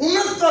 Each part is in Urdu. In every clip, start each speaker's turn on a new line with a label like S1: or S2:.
S1: 69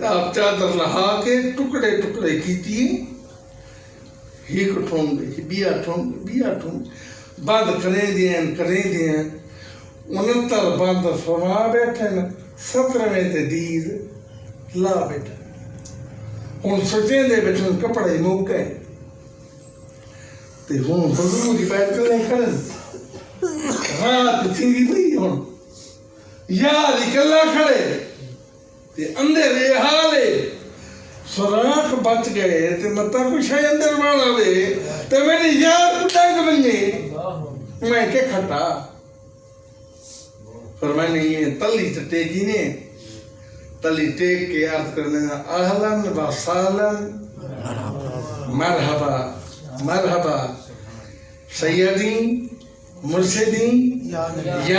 S1: آپ چادر لہا کے ٹکڑے ٹکڑے کیتی ایک ٹھونگ بیا ٹھونگ بند کریں دیں 69 بند فرما بیٹھے نا 17ویں تے دید لا بیٹھے ہوں سچیں دے بیٹھے کپڑے موقع تے ہوں حضور کی بیٹھ کر لیں کرن رات تھی نہیں ہوں یار اکلا کھڑے تے اندر یہ حالے سوراخ بچ گئے تے متا کوئی شاید اندر والا وے تے میری یار ڈنگ بنگے میں کہ کھٹا فرمانے یہ تلی ٹیکی نے تلی ٹیک کے عرض کرنے اہلن و سالن مرحبا مرحبا سیدی مرشدی یا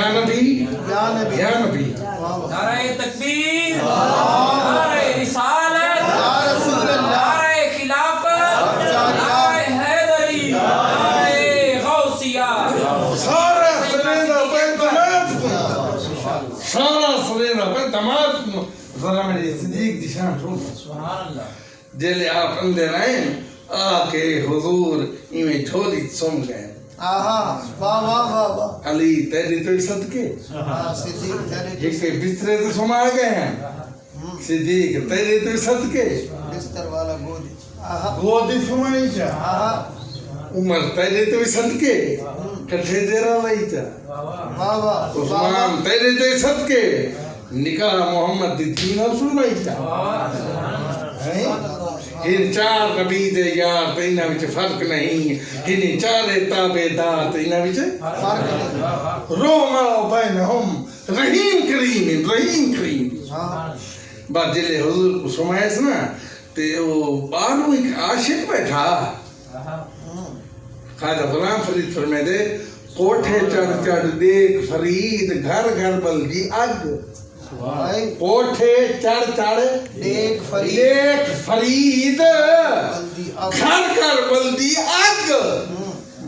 S1: نبی یا نبی
S2: نعرہ تکبیر نعرہ رسالت نعرہ خلافت نعرہ حیدری نعرہ غوثیہ
S1: سارا سلینا پہ دمات ذرا میری صدیق دشان چھوڑ جیلے آپ اندر آئیں آکے حضور ایمیں جھولی سم گئے علی تیری تو صدقے ایک بسترے تو سما گئے ہیں صدیق تیری تو صدقے
S3: بستر والا
S1: گودی سمائی چاہ عمر تیری تو صدقے کٹھے دیرہ لئی چاہ عثمان تیری تو صدقے نکاح محمد دی دین سنوائی چاہ ان چار نبی دے یار تے انہاں وچ فرق نہیں ان چارے تابعدار تے انہاں وچ فرق نہیں روما بینہم رحیم کریم بعد جلے حضور کو سمائے نا تے وہ باہروں ایک عاشق بیٹھا خواجہ غلام فرید فرمائے دے کوٹھے چڑھ دیکھ فرید گھر بلدی اگ کوٹھے چڑھ دیکھ فرید گھر بلدی اگ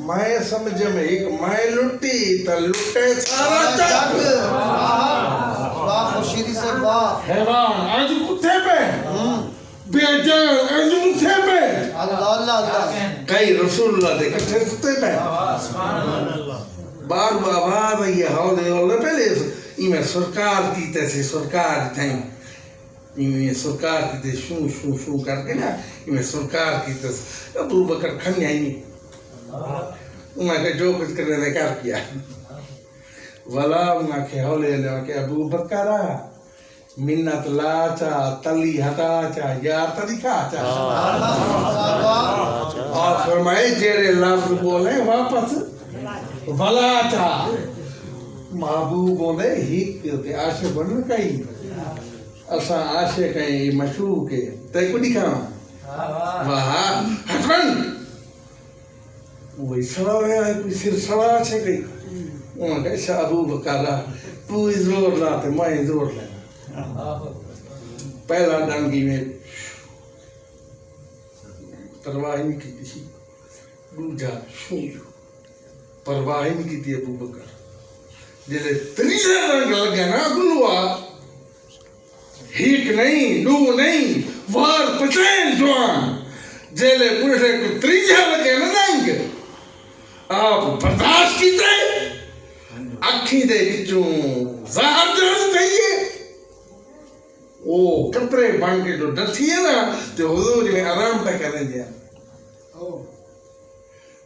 S1: میں سمجھ میں ایک میں لٹی تا لٹے سارا جگ
S3: واہ خوشیری سے واہ
S1: حیوان آج کتے پہ بے جان آج کتے پہ
S3: اللہ
S1: کئی رسول اللہ دے کٹھے کتے پہ بار بار یہ حوضے والے پہلے میں سرکار کی تیسے سرکار تھیں میں سرکار کی تے شو کر کے نا میں سرکار کی تیسے ابو بکر کھنیا ہی نہیں انہاں کہ جو کچھ کرنے نے کر کیا ولا انہاں کہ حولے لے کہ ابو بکرہ منت لا چا تلی ہٹا چا یار طریقہ چا اور فرمائے جیرے لفظ بولے واپس ولا چا محبوب بولے ہی کہ عاشق بن کئی اسا عاشق ہیں مشروق ہے تے کو دکھاواں واہ ہٹن وہی سڑا ہوا ہے کوئی سر سڑا چھے گئی انہوں نے کہا ابو بکرہ تو زور لاتے میں زور لینا پہلا ڈانگی میں پرواہ نہیں کی تھی دوجا پرواہ نہیں کی تھی ابو بکر جلے تریجہ رنگ لگا نا گلوا ہیک نہیں دو نہیں وار پچین جوان جلے بڑھے کو تریجہ لگا نا رنگ آپ برداشت کی تے اکھی دے بچوں ظاہر جرس کہیے وہ کپڑے بان کے جو ڈٹھی ہے نا تو حضور میں آرام پہ کریں دیا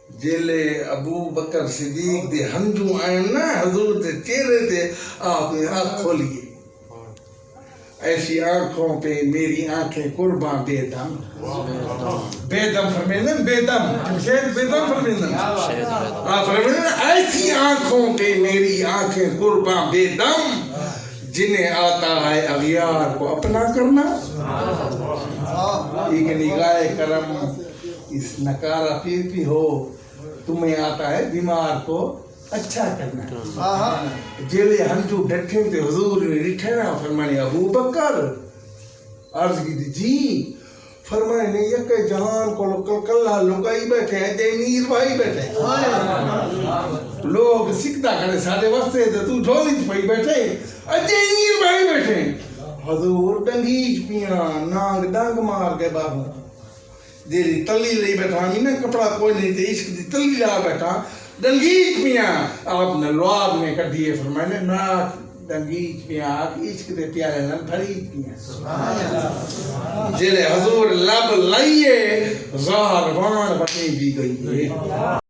S1: جیلے ابو بکر صدیق دے ہنجو آئیں نا حضور دے چہرے دے آپ نے آنکھ کھولیے ایسی آنکھوں پہ میری آنکھیں قربان بے دم فرمیدن بے دم شاید بے دم فرمیدن آپ فرمیدن ایسی آنکھوں پہ میری آنکھیں قربان بے دم جنہیں آتا ہے اغیار کو اپنا کرنا ایک نگاہ کرم اس نکارہ پیر بھی ہو تمہیں آتا ہے بیمار کو اچھا کرنا جیلے ہنجو ڈٹھے تھے حضور نے ڈٹھے نا فرمانے ابو بکر عرض کی تھی جی فرمانے یک جہان کو کلہ لوگائی بیٹھے ہیں دینیر بھائی بیٹھے ہیں لوگ سکتا کرے سارے وقتے تھے تو جھولی پہی بیٹھے دینیر بھائی بیٹھے حضور ڈنگیج پیاں نانگ ڈنگ مار کے باہر جیری تلی لئی بیٹھانی نا کپڑا کوئی نہیں تھے عشق دی تلی لا بیٹھا ڈنگیج پیاں آپ نے لواب میں کر دیے فرمائے نے ناک ڈنگیج پیاں عشق دے پیارے نم بھری پیاں جیرے حضور لب لائیے ظاہر وان بنی بھی گئی